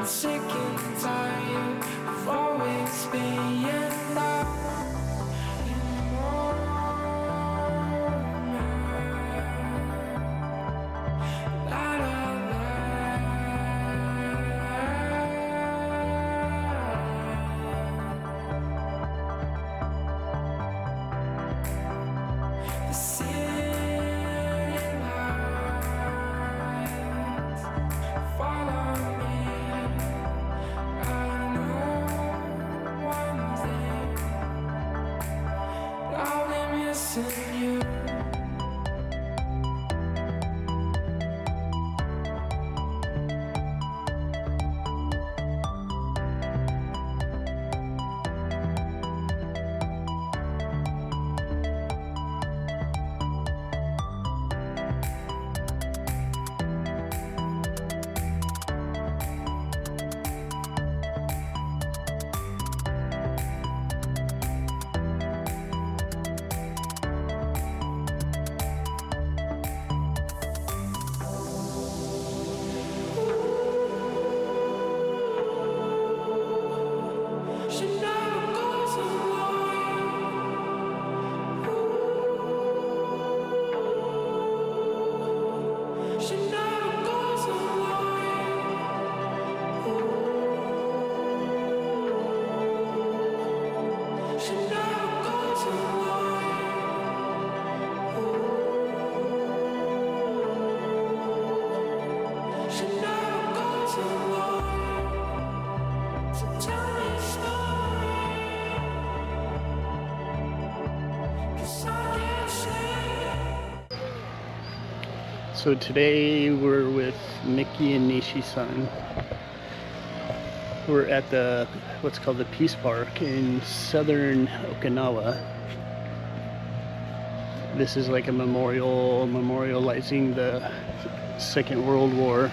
sick and tired of always being up in the moment. La, la, the ceiling lights fall on me. I know one thing, I'll be missing you. She never goes alone. She never goes alone. She never goes alone. She never goes alone. So tell me a story, 'cause I can't say. So today we're with Mickey and Nishi-san. We're at the what's called the Peace Park in southern Okinawa. This is like a memorial memorializing the Second World War.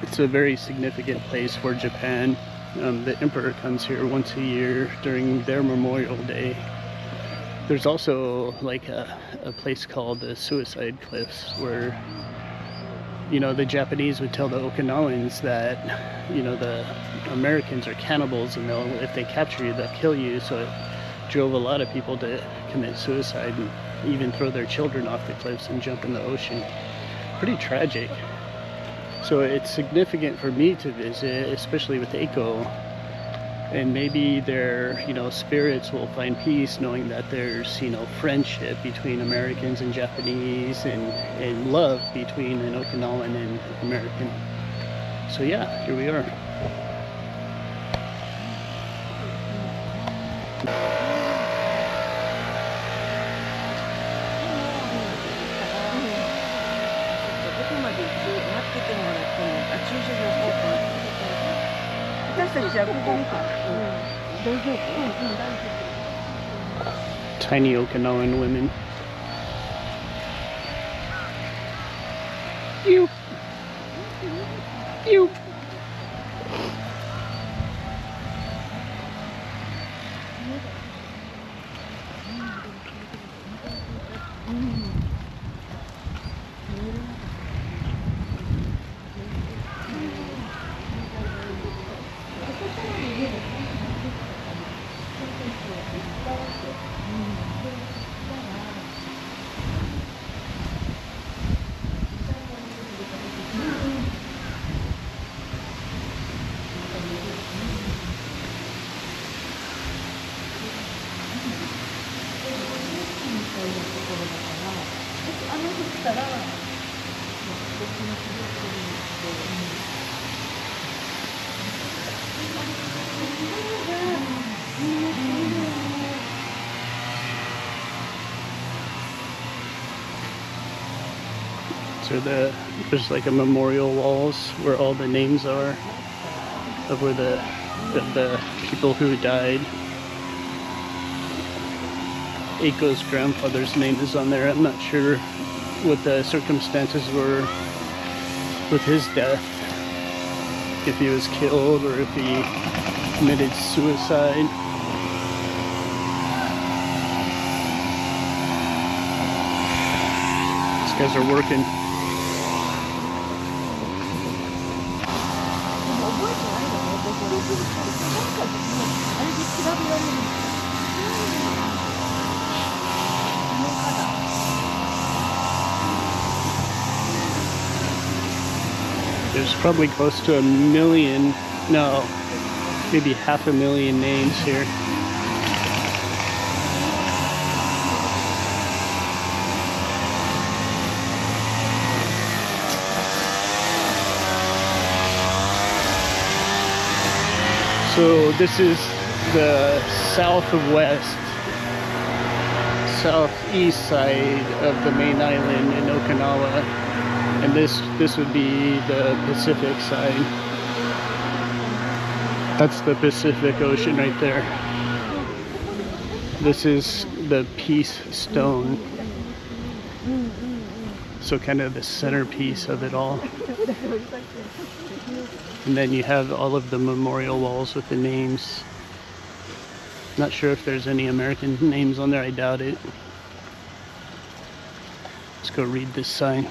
It's a very significant place for Japan. The emperor comes here once a year during their Memorial Day. There's also like a place called the Suicide Cliffs where, you know, the Japanese would tell the Okinawans that, you know, the Americans are cannibals and if they capture you, they'll kill you. So it drove a lot of people to commit suicide and even throw their children off the cliffs and jump in the ocean. Pretty tragic. So it's significant for me to visit, especially with Eiko. And maybe their, you know, spirits will find peace knowing that there's, you know, friendship between Americans and Japanese and love between an Okinawan and American. So yeah, here we are. Tiny Okinawan women. You. You. So there's like a memorial walls where all the names are of where the people who died. Eiko's grandfather's name is on there. I'm not sure what the circumstances were with his death. If he was killed or if he committed suicide. These guys are working. There's probably close to 1,000,000, no, maybe 500,000 names here. So this is the southeast side of the main island in Okinawa, and this would be the Pacific side. That's the Pacific Ocean right there. This is the Peace Stone, so kind of the centerpiece of it all. And then you have all of the memorial walls with the names. Not sure if there's any American names on there, I doubt it. Let's go read this sign.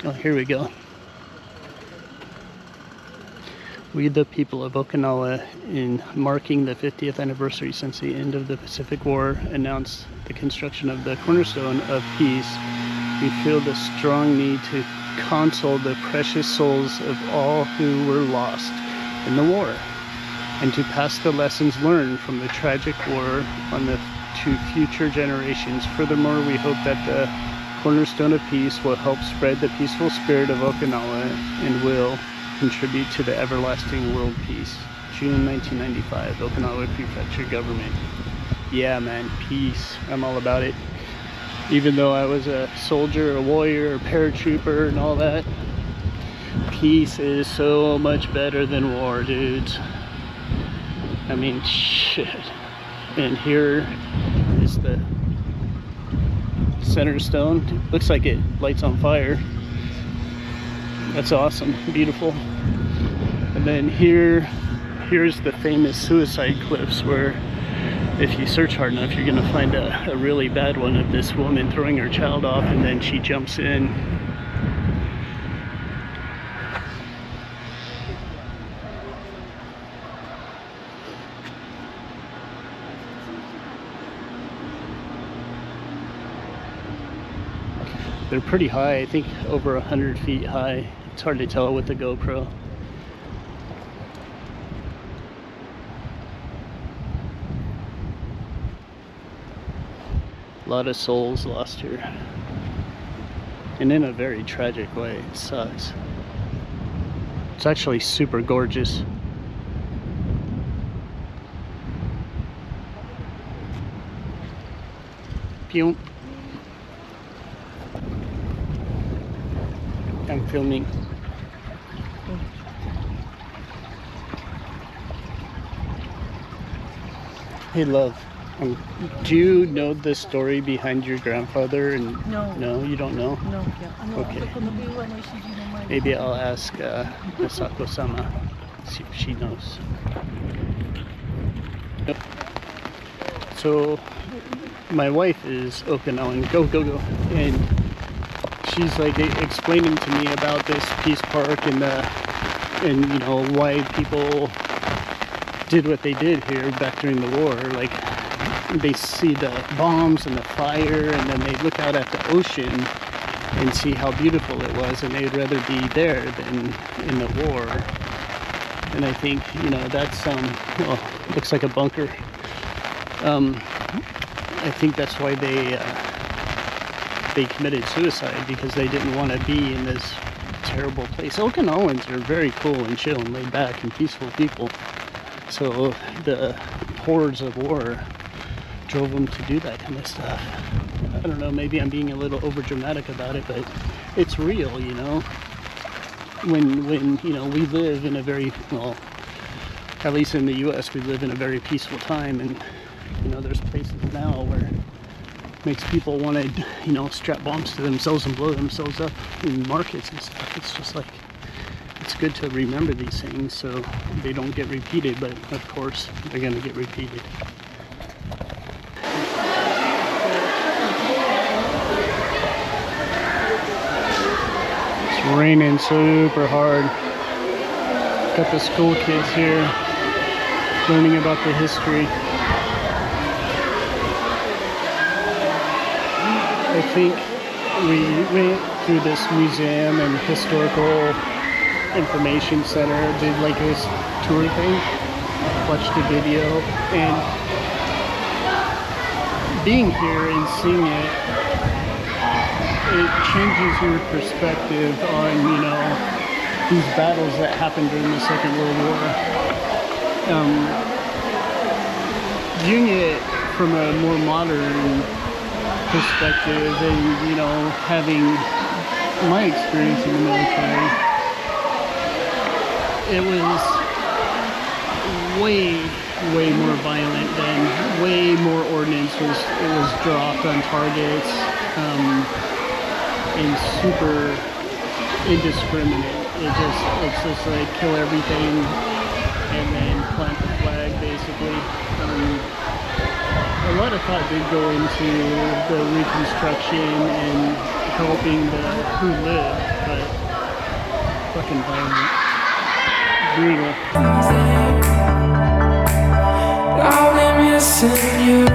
Oh, here we go. We, the people of Okinawa, in marking the 50th anniversary since the end of the Pacific War, announce the construction of the cornerstone of peace. We feel the strong need to console the precious souls of all who were lost in the war, and to pass the lessons learned from the tragic war on to future generations. Furthermore, we hope that the cornerstone of peace will help spread the peaceful spirit of Okinawa and will contribute to the everlasting world peace. June 1995, Okinawa Prefecture Government. Yeah, man, peace. I'm all about it. Even though I was a soldier, a warrior, a paratrooper, and all that, peace is so much better than war, dudes. I mean, shit. And here is the center stone. Looks like it lights on fire. That's awesome, beautiful. And then here's the famous suicide cliffs, where if you search hard enough, you're gonna find a really bad one of this woman throwing her child off and then she jumps in. They're pretty high, I think over 100 feet high. It's hard to tell with the GoPro. A lot of souls lost here. And in a very tragic way. It sucks. It's actually super gorgeous. Pew. I'm filming. Hey, love. Do you know the story behind your grandfather? And No. No, you don't know? No, Okay. Maybe I'll ask Misako-sama, see if she knows. So, my wife is Okinawan. Go, go, go. And she's like explaining to me about this peace park and you know why people did what they did here back during the war. Like, they see the bombs and the fire, and then they look out at the ocean and see how beautiful it was, and they'd rather be there than in the war. And I think, you know, that's well, looks like a bunker. I think that's why they committed suicide, because they didn't want to be in this terrible place. Okinawans are very cool and chill and laid back and peaceful people. So the horrors of war drove them to do that kind of stuff. I don't know, maybe I'm being a little over dramatic about it, but it's real, you know. When you know, we live in a very, well, at least in the US, we live in a very peaceful time, and you know, there's places now where it makes people want to, you know, strap bombs to themselves and blow themselves up in markets and stuff. It's just like, it's good to remember these things so they don't get repeated, but of course they're going to get repeated. Raining super hard. Got the school kids here learning about the history. I think we went through this museum and historical information center, did like this tour thing, watched the video, and being here and seeing it, it changes your perspective on, you know, these battles that happened during the Second World War. Viewing it from a more modern perspective and, you know, having my experience in the military, it was way more violent than, way more ordnance was dropped on targets, and super indiscriminate. It's just like kill everything and then plant the flag, basically. A lot of thought did go into the reconstruction and helping the who lived, but fucking violent, brutal. I'll be missing you.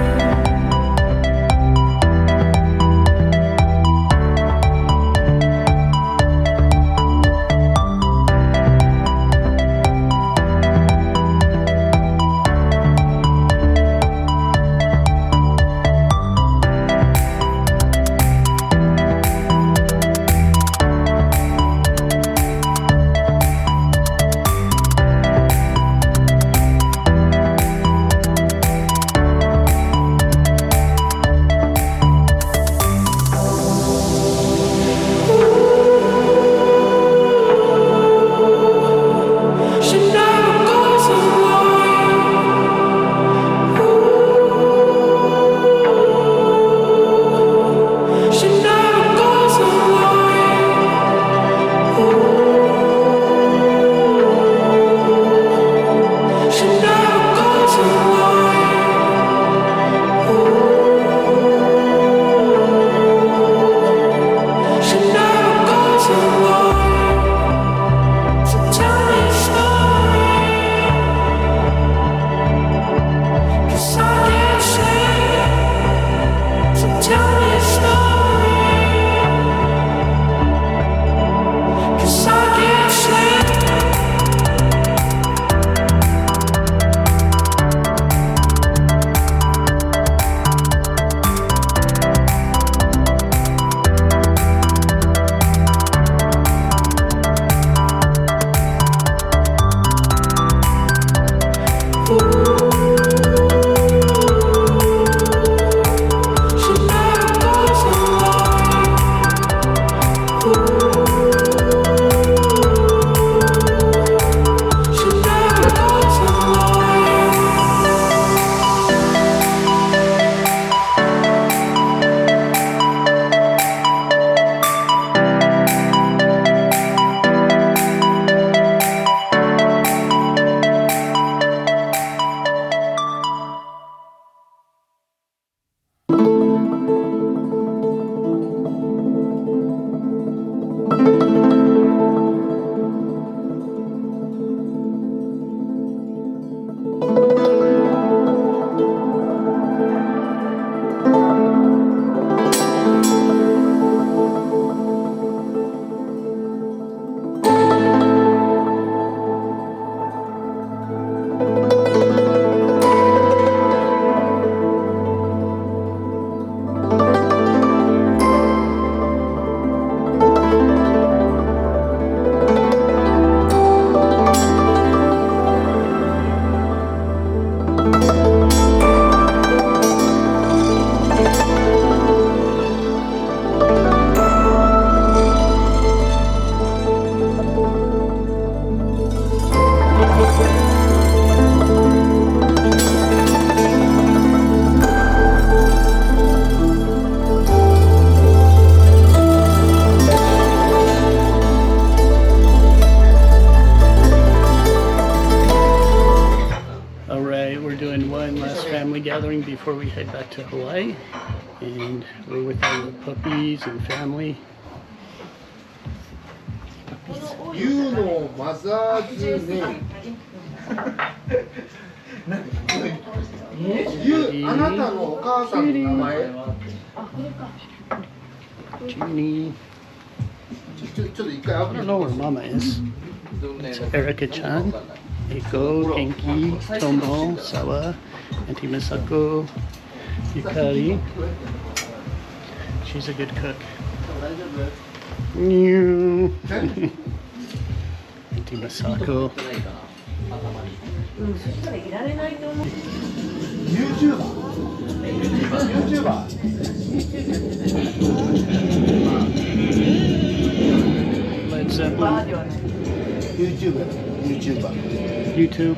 Gathering before we head back to Hawaii, and we're with our puppies and family. 牛のマザーズネーム。あなたのお母さんの名前。Junie. ちょっと一回 I don't know where Mama is. It's Erica-chan, Eiko, Genki, Tomo, Sawa, Auntie Misako, Yukari. She's a good cook. Meow. Auntie Misako. Led Zeppelin. YouTuber。YouTube.